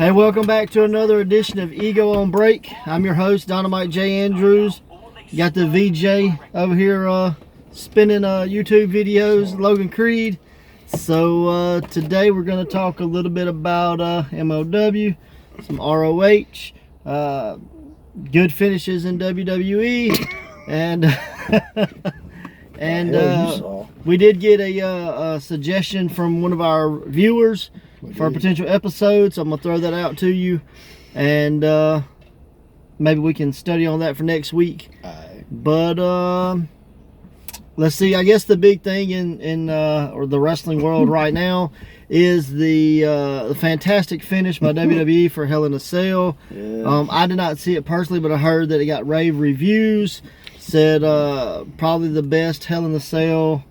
Hey, welcome back to another edition of Ego on Break. I'm your host, Dynamite J. Andrews. Got the VJ over here spinning YouTube videos, Logan Creed. So today we're going to talk a little bit about MLW, some ROH, good finishes in WWE, and we did get a suggestion from one of our viewers for a potential episode, so I'm gonna throw that out to you, and maybe we can study on that for next week. But let's see. I guess the big thing in or the wrestling world right now is the fantastic finish by WWE for Hell in a Cell. Yeah. I did not see it personally, but I heard that it got rave reviews. Said probably the best Hell in a Cell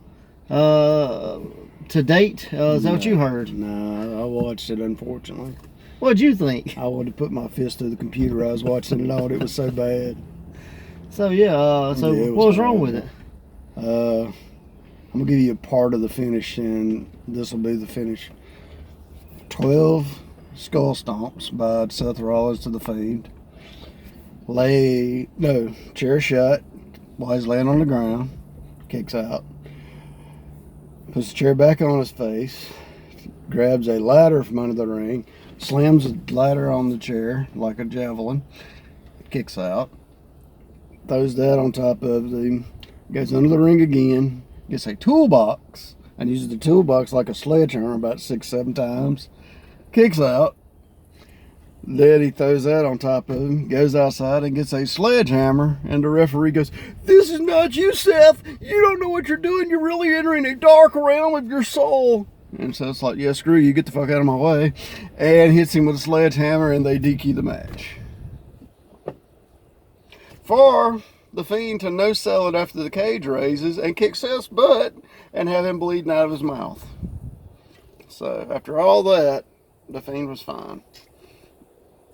to date. Is that what you heard? No, I watched it, unfortunately. What'd you think? I would have put my fist through the computer. I was watching it all. It was so bad. So, yeah. What was wrong with it? I'm going to give you a part of the finish, and this will be the finish. 12 skull stomps by Seth Rollins to the Fiend. Chair shot while he's laying on the ground. Kicks out. Puts the chair back on his face, grabs a ladder from under the ring, slams the ladder on the chair like a javelin, kicks out, throws that on top of the, goes under the ring again, gets a toolbox, and uses the toolbox like a sledgehammer about 6-7 times, kicks out. Then he throws that on top of him, goes outside and gets a sledgehammer, and the referee goes, "This is not you, Seth. You don't know what you're doing. You're really entering a dark realm of your soul." And so it's like, yeah, screw you, get the fuck out of my way. And hits him with a sledgehammer, and they DQ the match. For the Fiend to no-sell it after the cage raises and kick Seth's butt and have him bleeding out of his mouth. So after all that, the Fiend was fine.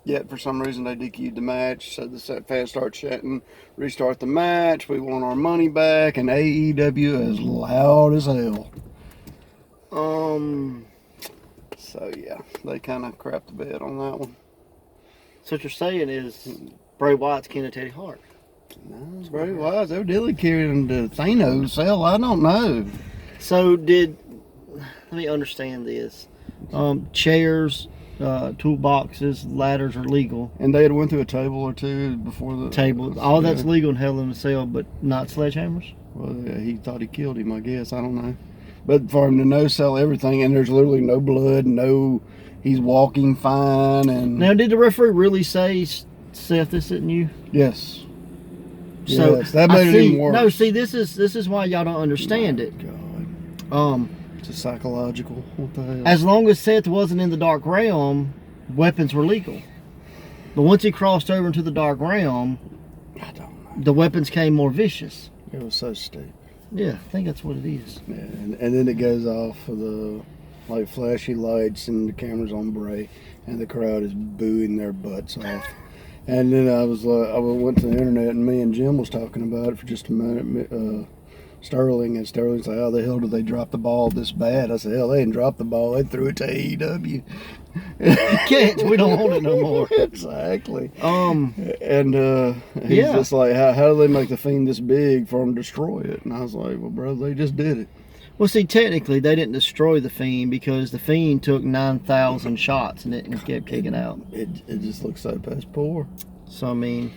Yet, for some reason, they DQ'd the match, so the fans start chanting, "Restart the match, we want our money back," and AEW is loud as hell. So, yeah, they kind of crapped the bed on that one. So what you're saying is Bray Wyatt's kin of Teddy Hart? No, Bray Wyatt's evidently carried him to Thanos' cell. I don't know. So let me understand this. Chairs, toolboxes, ladders are legal. And they had went through a table or two before the table. All that's legal in Hell in a Cell, but not sledgehammers. Well, yeah, he thought he killed him, I guess. I don't know. But for him to no-sell everything, and there's literally no blood, he's walking fine. And now, did the referee really say, "Seth, this isn't you"? Yes. So yes, that made it even worse. No, see, this is why y'all don't understand it. God. It's a psychological. What the hell? As long as Seth wasn't in the dark realm, weapons were legal. But once he crossed over into the dark realm, I don't know. The weapons came more vicious. It was so stupid. Yeah, I think that's what it is. Yeah, and then it goes off for the flashy lights and the cameras on Bray, and the crowd is booing their butts off. And then I went to the internet, and me and Jim was talking about it for just a minute. Sterling's like, "How the hell did they drop the ball this bad?" I said, "Hell, they didn't drop the ball. They threw it to AEW. Can't. We don't want it no more." Exactly. And he's just like, how do they make the Fiend this big for them to destroy it? And I was like, well, bro, they just did it. Well, see, technically, they didn't destroy the Fiend because the Fiend took 9,000 shots and it kept kicking out. It just looks so piss poor. So, I mean,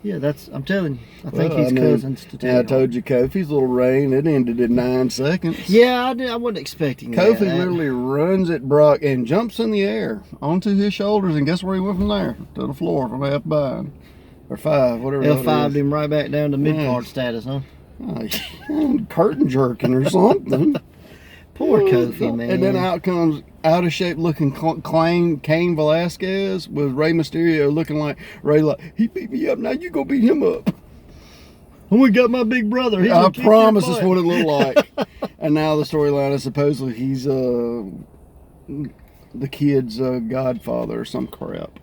yeah, I'm telling you, I think he's cousins to Teddy. I told you Kofi's little reign, it ended in 9 seconds. Yeah, I wasn't expecting that. Kofi literally runs at Brock and jumps in the air onto his shoulders, and guess where he went from there? To the floor from F9. Or 5, whatever L5'd him right back down to mid-card status, huh? Curtain jerking or something. Poor Kofi, man. And then out comes out of shape looking Cain Velasquez with Rey Mysterio looking like Rey, like, "He beat me up, now you go beat him up." When we got my big brother, I promise that's what it looked like. And now the storyline is supposedly he's the kid's godfather or some crap.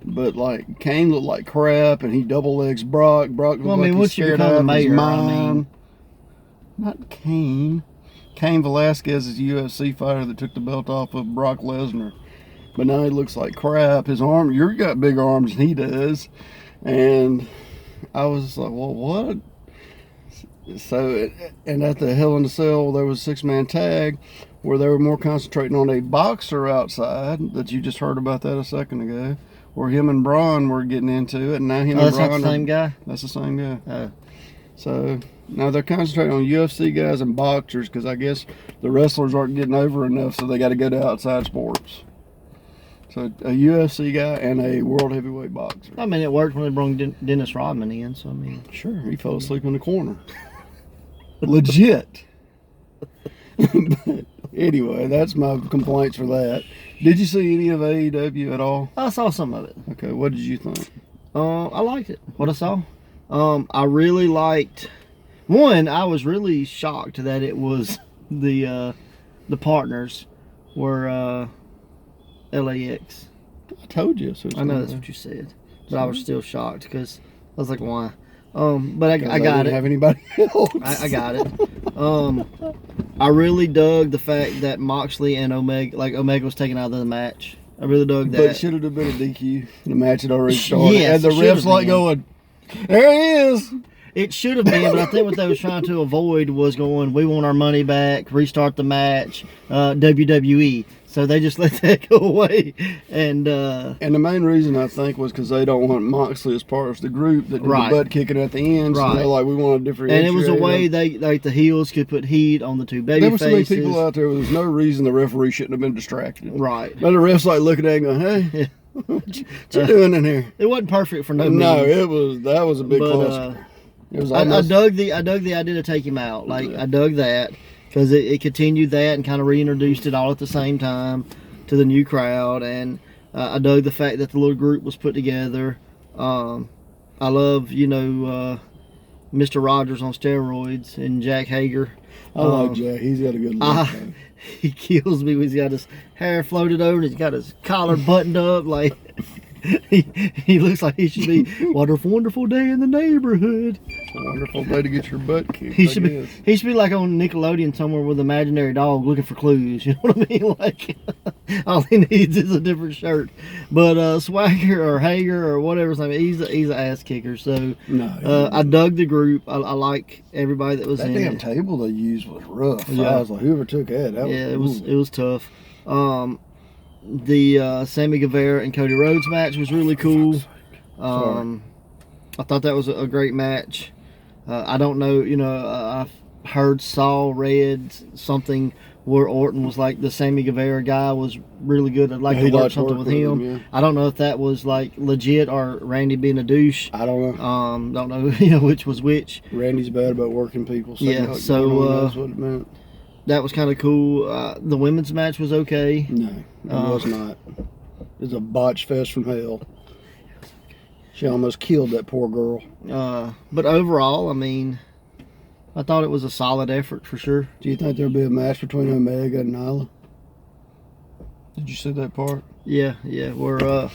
But like Kane looked like crap, and he double legs Brock. Brock looked like he's scared out of his mind. Not Kane. Cain Velasquez is a UFC fighter that took the belt off of Brock Lesnar. but now he looks like crap. His arm, you got bigger arms than he does. And I was like, well, what? So, and at the Hell in a Cell, there was a 6-man tag where they were more concentrating on a boxer outside that you just heard about that a second ago, where him and Braun were getting into it, and now him and that's Braun not the same guy? That's the same guy. Oh. So now they're concentrating on UFC guys and boxers because I guess the wrestlers aren't getting over enough, so they got to go to outside sports. So a UFC guy and a world heavyweight boxer. I mean, it worked when they brought Dennis Rodman in, so I mean. Sure, he fell asleep in the corner. Legit. But anyway, that's my complaints for that. Did you see any of AEW at all? I saw some of it. Okay, what did you think? I liked it. What I saw. I really liked. One, I was really shocked that it was the partners were LAX. I told you. So I know that's what you said, but I was still shocked because I was like, why? But I got it. Have anybody else? I got it. I really dug the fact that Moxley and Omega was taken out of the match. I really dug that. But it should have been a DQ. The match had already started. Yes, and the refs like going, there he is. It should have been, but I think what they was trying to avoid was going, we want our money back, restart the match, WWE. So they just let that go away. And the main reason I think was because they don't want Moxley as part of the group that did the butt kicking at the end. So they're like, we want to differentiate. And it was a way the heels could put heat on the two baby faces. There were so many people out there where there's no reason the referee shouldn't have been distracted. Right. But the ref's like looking at him going, hey, what you doing in here? It wasn't perfect for no means. No, that was a big cluster. It was almost, I dug the idea to take him out. I dug that because it continued that and kind of reintroduced it all at the same time to the new crowd. And I dug the fact that the little group was put together. I love Mr. Rogers on steroids and Jack Hager. I like Jack. He's got a good look. He kills me when he's got his hair floated over and he's got his collar buttoned up like. He looks like he should be. What a wonderful day in the neighborhood. It's a wonderful day to get your butt kicked. He should be like on Nickelodeon somewhere with an imaginary dog looking for clues. You know what I mean? Like all he needs is a different shirt. But Swagger or Hager or whatever his name is, he's an ass kicker. So I dug the group. I like everybody that was in it. That damn table they used was rough. Yeah. I was like, whoever took that it was tough. The Sammy Guevara and Cody Rhodes match was really cool. I thought that was a great match. I don't know, I've heard read something where Orton was like the Sammy Guevara guy was really good. I'd like to work something with him. Yeah. I don't know if that was like legit or Randy being a douche. I don't know. Don't know, which was which. Randy's bad about working people. So yeah, that's what it meant. That was kind of cool. The women's match was okay. No, it was not. It was a botch fest from hell. She almost killed that poor girl. But overall, I mean, I thought it was a solid effort for sure. Do you think there'll be a match between Omega and Nyla? Did you see that part? Yeah. We're don't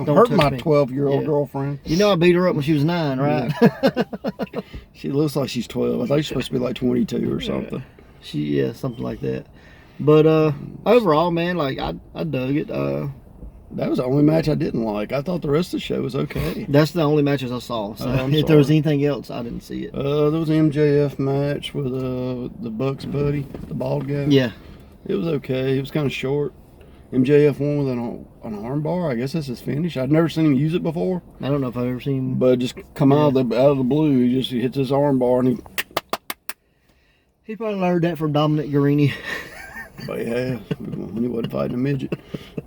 hurt my 12-year-old girlfriend. I beat her up when she was 9, right? Yeah. She looks like she's 12. I think she's supposed to be like 22 or something. Something like that. But overall, man, I dug it. That was the only match I didn't like. I thought the rest of the show was okay. That's the only matches I saw. So if there was anything else, I didn't see it. There was an MJF match with the Bucks buddy, the bald guy. Yeah. It was okay. It was kind of short. MJF won with an arm bar. I guess that's his finish. I'd never seen him use it before. I don't know if I've ever seen him. But just come out of the blue, he hits his arm bar and he probably learned that from Dominic Guarini. But yeah, when he wasn't fighting a midget.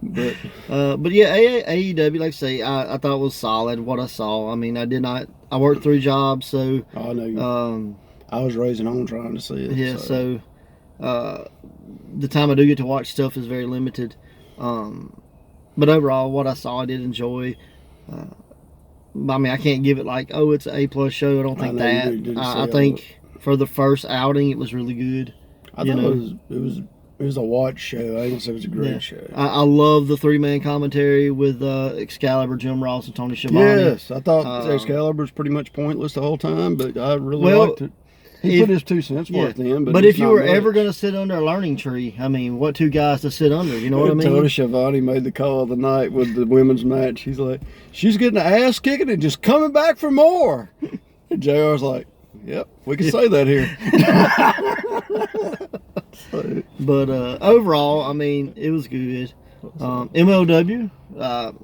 But yeah, AEW, like I say, I thought it was solid what I saw. I mean, I worked 3 jobs, so. I know you. I was raising on trying to see it. Yeah, so the time I do get to watch stuff is very limited. But overall, what I saw, I did enjoy. I mean, I can't give it like, it's an A+ show. I don't think that. I think for the first outing, it was really good. I thought it was a watch show. I didn't say it was a great show. I love the 3-man commentary with Excalibur, Jim Ross, and Tony Schiavone. Yes, I thought Excalibur was pretty much pointless the whole time, but I really liked it. He put his 2 cents worth in, but if you were ever going to sit under a learning tree, I mean, what 2 guys to sit under? You know what I mean? Tony Schiavone made the call of the night with the women's match. He's like, she's getting the ass kicking and just coming back for more. And JR's like, yep, we can say that here. But overall, I mean, it was good. MLW,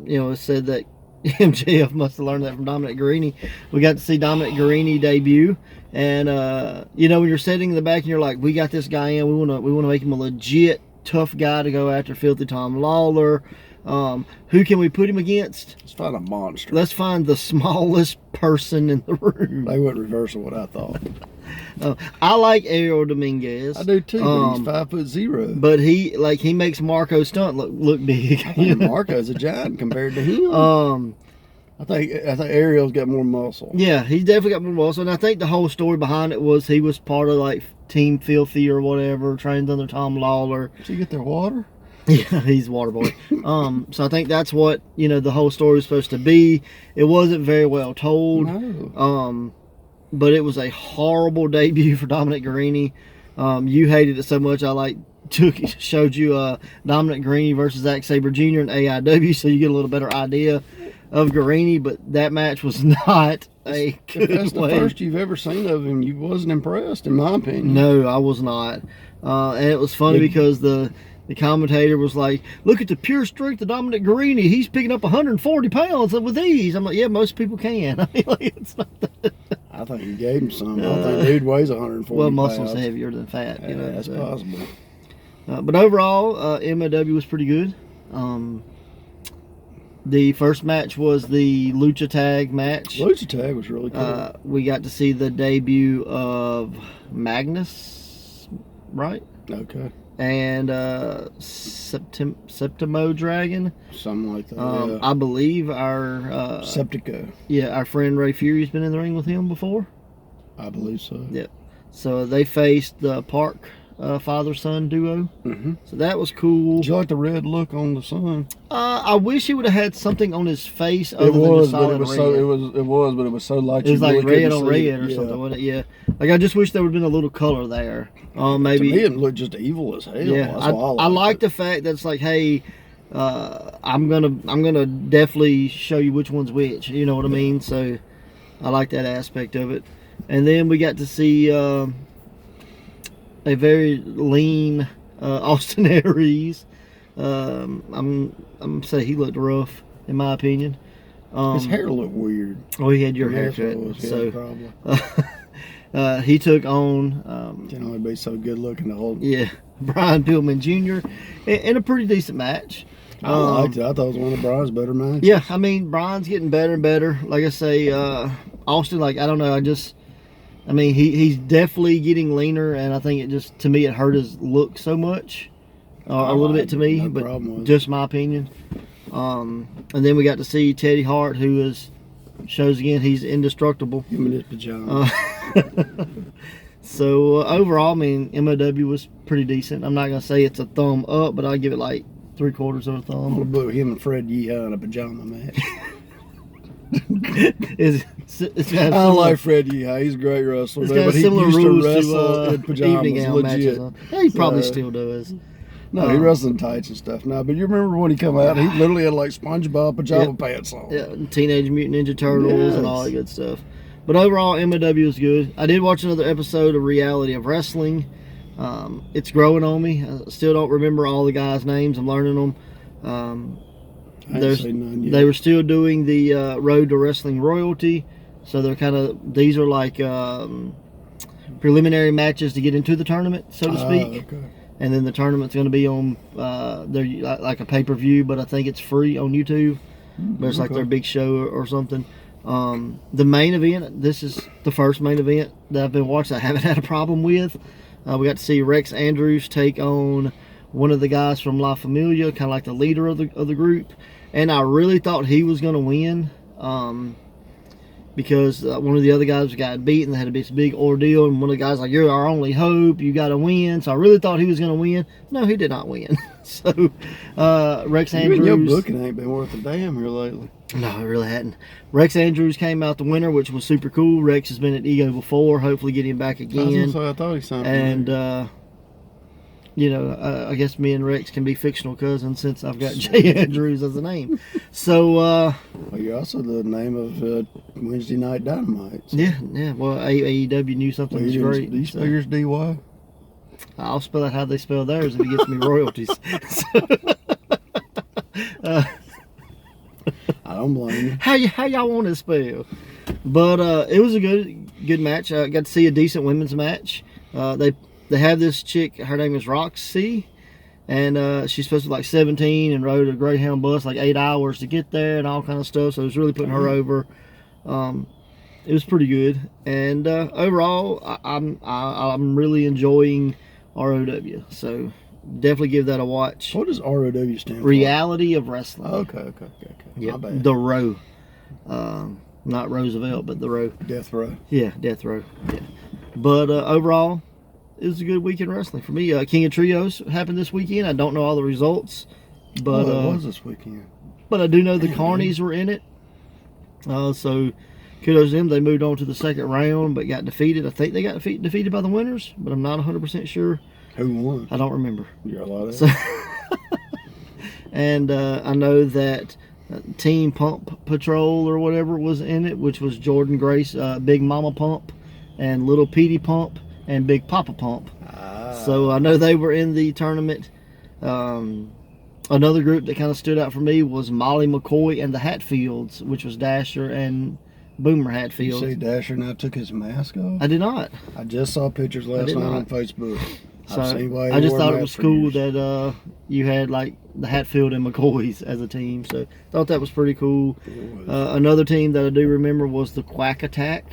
it said that MJF must have learned that from Dominic Guarini. We got to see Dominic Guarini debut, and when you're sitting in the back and you're like, we got this guy in, we want to make him a legit tough guy to go after Filthy Tom Lawler. Who can we put him against? Let's find a monster. Let's find the smallest person in the room. They went reversal what I thought. I like Ariel Dominguez. I do too, but he's 5'0". But he makes Marco Stunt look big. I think Marco's a giant compared to him. I think Ariel's got more muscle. Yeah, he's definitely got more muscle, and I think the whole story behind it was he was part of like Team Filthy or whatever, trained under Tom Lawler. Did you get their water? Yeah, he's water boy. So I think that's what the whole story was supposed to be. It wasn't very well told. No. But it was a horrible debut for Dominic Guarini. You hated it so much. I showed you Dominic Guarini versus Zack Sabre Jr. in AIW, so you get a little better idea of Guarini. But that match was not a good That's the first you've ever seen of him. You wasn't impressed, in my opinion. No, I was not. And it was funny because the commentator was like, look at the pure strength of Dominic Guarini. He's picking up 140 pounds with ease. I'm like, yeah, most people can. I mean, it's not that. I think he gave him some. I don't think dude weighs 140 Well, pounds. muscle's heavier than fat. That's possible. But overall, MLW was pretty good. The first match was the Lucha Tag match. Lucha Tag was really cool. We got to see the debut of Magnus, right? Okay. And Septimo Dragon. Something like that. Yeah. I believe our Septico. Yeah, our friend Ray Fury's been in the ring with him before. I believe so. Yeah. So they faced the Park father-son duo. Mm-hmm. So that was cool. Did you like the red look on the son? I wish he would have had something on his face other than just solid red. But it was so light. It was like red on red or something, wasn't it? Yeah. Like I just wish there would have been a little color there. Maybe. To me, it looked just evil as hell. Yeah. I like the fact that it's like, hey, I'm gonna definitely show you which one's which. You know what I mean? So I like that aspect of it. And then we got to see a very lean Austin Aries. I'm say he looked rough in my opinion. His hair looked weird. Oh, he had your haircut. So he took on. Can only be so good looking to hold. Yeah, Brian Pillman Jr. in a pretty decent match. I liked it. I thought it was one of Brian's better matches. Yeah, I mean Brian's getting better and better. Like I say, Austin. Like I don't know. He's definitely getting leaner, and I think to me it hurt his look so much, a little bit to me, but just my opinion. And then we got to see Teddy Hart, who shows again he's indestructible. Him in his pajamas. So overall, MLW was pretty decent. I'm not gonna say it's a thumb up, but I give it like 3/4 of a thumb. I'm gonna book him and Fred Yeehaw in a pajama match. I don't like Fred Yeehaw. He's a great wrestler. It's got similar rules to in pajamas, evening gown matches. Yeah, he probably still does. No, he wrestles in tights and stuff now. But you remember when he come out, he literally had like SpongeBob pajama pants on. Yeah, Teenage Mutant Ninja Turtles and all that good stuff. But overall, MLW was good. I did watch another episode of Reality of Wrestling. It's growing on me. I still don't remember all the guys' names. I'm learning them. They were still doing the Road to Wrestling Royalty. So they're these are like preliminary matches to get into the tournament, so to speak. Okay. And then the tournament's going to be on like a pay-per-view, but I think it's free on YouTube. But it's like their big show or something. The main event, this is the first main event that I've been watching I haven't had a problem with. We got to see Rex Andrews take on one of the guys from La Familia, kind of like the leader of the group. And I really thought he was going to win. because one of the other guys got beaten. They had this big ordeal, and one of the guys like, "You're our only hope. You got to win." So I really thought he was going to win. No, he did not win. So Rex Andrews. Your booking ain't been worth a damn here lately. No, it really hadn't. Rex Andrews came out the winner, which was super cool. Rex has been at Ego before. Hopefully, get him back again. I thought he signed. And you know, I guess me and Rex can be fictional cousins since I've got Jay Andrews as a name. So, well, you're also the name of Wednesday Night Dynamite. So. Yeah. Well, AEW knew something was great. Do you spell yours DY? I'll spell it how they spell theirs if it gets me royalties. I don't blame you. How y'all want to spell? But it was a good match. I got to see a decent women's match. They have this chick, her name is Roxy, and she's supposed to be like 17 and rode a Greyhound bus like 8 hours to get there and all kind of stuff. So it was really putting her over. It was pretty good, and overall, I'm really enjoying ROW. So definitely give that a watch. What does ROW stand for? Reality of Wrestling. Okay. Yeah, My bad. The Row. Not Roosevelt, but the Row. Death Row. Yeah, Death Row. Yeah. But overall, it was a good weekend wrestling for me. King of Trios happened this weekend. I don't know all the results, but it was this weekend. But I do know the Carnies were in it. So kudos to them. They moved on to the second round, but got defeated. I think they got defeated by the winners, but I'm not 100% sure. Who won? I don't remember. You're a lot of so, And I know that Team Pump Patrol or whatever was in it, which was Jordan Grace, Big Mama Pump, and Little Petey Pump, and Big Papa Pump. So I know they were in the tournament. Another group that kind of stood out for me was Molly McCoy and the Hatfields, which was Dasher and Boomer Hatfield. You see Dasher now took his mask off? I did not. I just saw pictures last night on Facebook. So I just thought it was cool that you had like the Hatfield and McCoys as a team. So thought that was pretty cool. Another team that I do remember was the Quack Attack,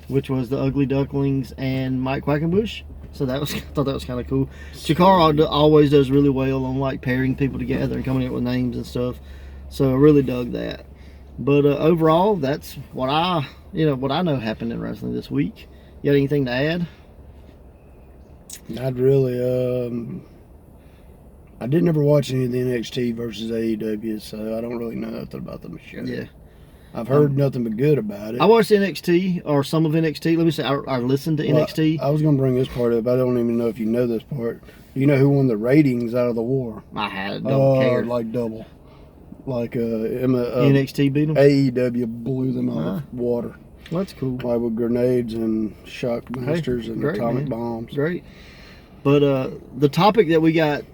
which was the Ugly Ducklings and Mike Quackenbush. So I thought that was kind of cool. Chikara always does really well on like pairing people together and coming up with names and stuff. So I really dug that. But overall, that's what I know happened in wrestling this week. You got anything to add? Not really. I didn't ever watch any of the NXT versus AEW, so I don't really know nothing about the show. Yeah. I've heard nothing but good about it. I watched NXT, or some of NXT. Let me say, I listened to NXT. I was going to bring this part up. I don't even know if you know this part. You know who won the ratings out of the war? I don't care. Like double. Like NXT beat them? AEW blew them out of water. Well, that's cool. Like with grenades and shockmasters and atomic bombs. Great. But the topic that we got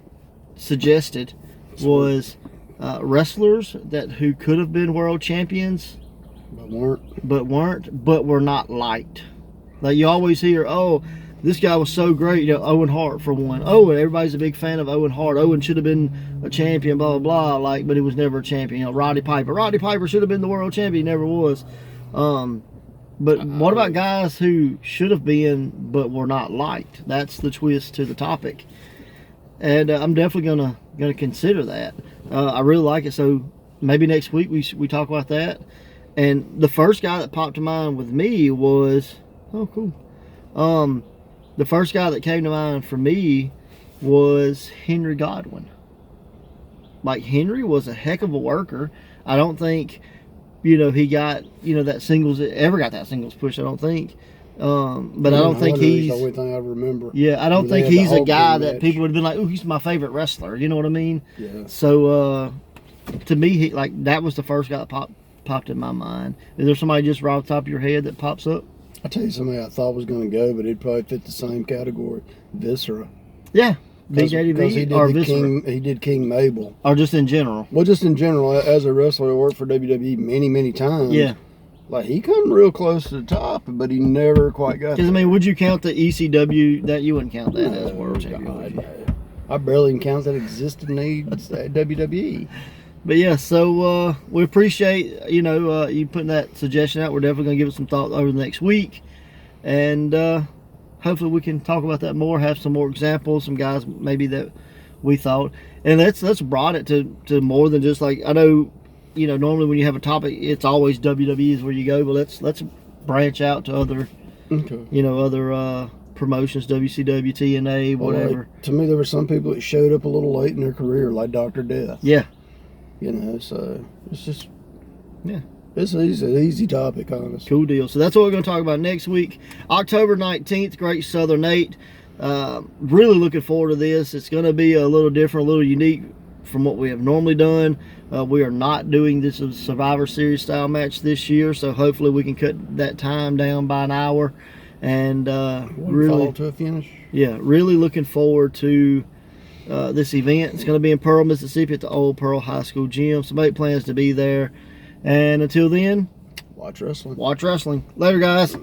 suggested was wrestlers who could have been world champions, but were not liked. Like you always hear, oh, this guy was so great. You know, Owen Hart for one. Oh, everybody's a big fan of Owen Hart. Owen should have been a champion. Blah blah blah. Like, but he was never a champion. You know, Roddy Piper should have been the world champion. He never was. But what about guys who should have been but were not liked? That's the twist to the topic, and I'm definitely gonna consider that. I really like it, so maybe next week we talk about that. And the first guy that popped to mind with me was the first guy that came to mind for me was Henry Godwin. Like, Henry was a heck of a worker. I don't think he got that singles push. I don't think. But I don't think he's the only thing I remember. Yeah, I don't think he's a guy that people would have been like, "Ooh, he's my favorite wrestler." You know what I mean? Yeah. So to me, that was the first guy that popped in my mind. Is there somebody just right off the top of your head that pops up? I'll tell you somebody I thought was going to go, but he'd probably fit the same category. Viscera. Yeah. Big Daddy V or Viscera. He did King Mabel. Or just in general? Well, just in general. As a wrestler, I worked for WWE many, many times. Yeah. Like, he come real close to the top, but he never quite got there. Because, I mean, would you count the ECW? That you wouldn't count that as world champion. I barely even count that existed in WWE. But yeah, so we appreciate you putting that suggestion out. We're definitely going to give it some thought over the next week, and hopefully we can talk about that more. Have some more examples, some guys maybe that we thought, and let's broaden it to more than just like, I know, normally when you have a topic, it's always WWE is where you go, but let's branch out to other, other promotions, WCW, TNA, whatever. Like, to me, there were some people that showed up a little late in their career, like Dr. Death. Yeah. So it's just, yeah. It's an easy topic, honestly. Cool deal. So that's what we're going to talk about next week. October 19th, Great Southern 8. Really looking forward to this. It's going to be a little different, a little unique from what we have normally done. We are not doing this as a Survivor Series style match this year, so hopefully we can cut that time down by an hour. And really, follow to a finish. Yeah, really looking forward to this event. It's going to be in Pearl, Mississippi at the old Pearl High School gym. So make plans to be there. And until then, watch wrestling. Watch wrestling. Later, guys.